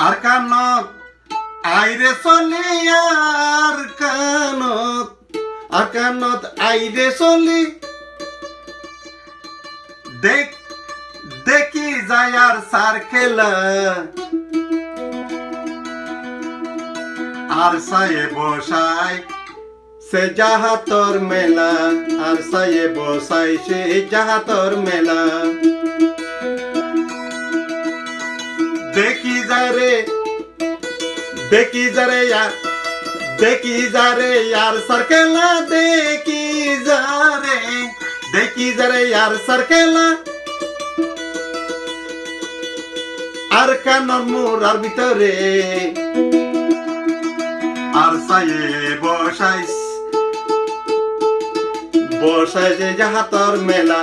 আর কানত আইরে চলি আর কানত আইরে চলি দেখি যায় আর সার খেলা আর সায়ে বসাই সে জাহাতর মেলা আর সায়ে বসাই সে জাহাতর মেলা দেখি যারে यार सरकेला देखी जारे यार सरकेला আর কানর মোরার ভিতরে আর সায়ে বসাইছে জাহাতর মেলা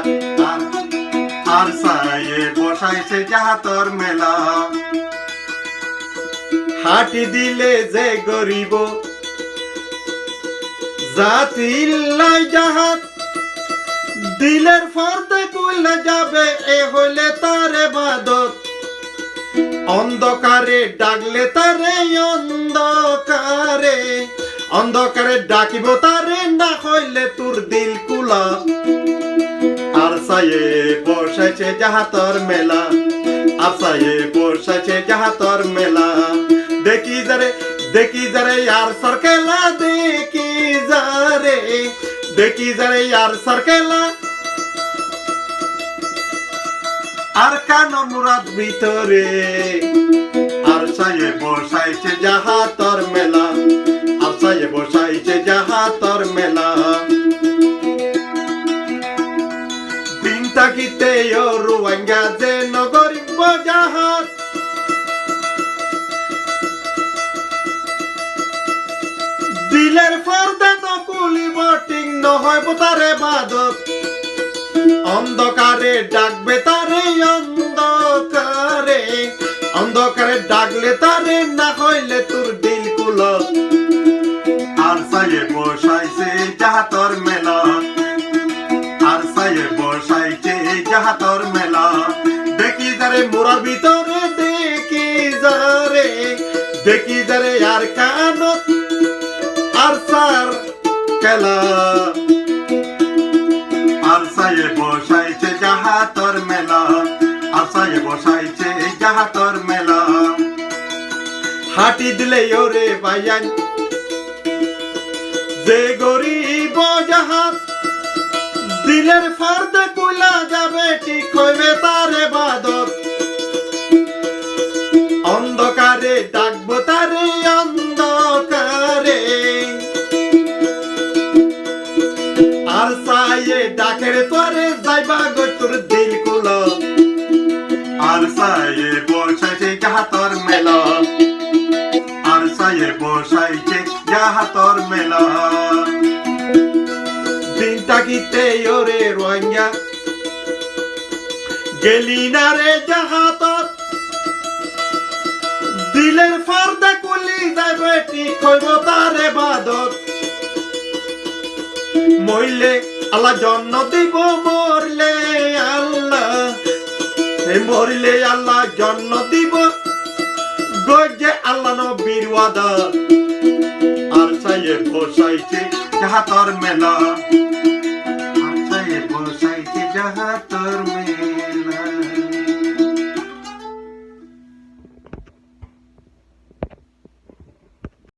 আর সায়ে বসাইছে জাহাতর মেলা হাঁটি দিলে যে গরিব জাতিল্লাই জাহাত দিলের ফর্দে কইলে যাবে এ হইলে তারে বাদত অন্ধকারে ডাকলে তারে অন্ধকারে ডাকিব তারে না হইলে তোর দিল কুলা আর সায়ে বসাইছে জাহাতর মেলা আর সায়ে বসাইছে জাহাতর মেলা দেখি যারে यार सरकेला দেখি যারে यार सरकेला আর কানর মুরাদ ভিতরে আর সায়ে বসাইছে জাহাতর মেলা আর সায়ে বসাইছে জাহাতর মেলা দিন তাকিতে রোহিঙ্গা যে নগরিব জাহাত দিলের ফর্দা নকুলিব ঠিক নহয় তারে বাদত অন্ধকারে ডাকবে তারে অন্ধকারে ডাকলে তারে না হইলে তোর দিল কুল আর সায়ে বসাইছে জাহাতর মেলা আর সায়ে বসাইছে জাহাতর মেলা দেখি যারে মোরার ভিতরে দেখি যারে আর কানত আর সার খেলা আর সায়ে বসাইছে জাহাতর মেলা আর সায়ে বসাইছে জাহাতর মেলা হাঁটি দিলে ওরে ভাইয়ান যে গরিব জাহাত দিলের ফর্দে কইলা যাবে ঠিক হইবে তারে বাদত অন্ধকারে ডাকবো তারে অন্ধকারে আর সায়ে ডাকের তোরে যাইবা গো তোর দিল কুল আর সায়ে বসাইছে জাহাতর মেলা আর সায়ে বসাইছে জাহাতর মেলা দিন তাকিতে ওরে রোহিঙ্গা গেলি না রে জাহাতর দিলের ফর্দা কুলি যাইবে ঠিক হইব তারে বাদত মইলে আল্লাহ জন্ম দিব মরলে আল্লাহ জন্ম দিব গজে আল্লাহ নবীর ওয়াদা আর সায়ে বসাইছে জাহাতর মেলা আর সায়ে বসাইছে জাহাতর মেলা।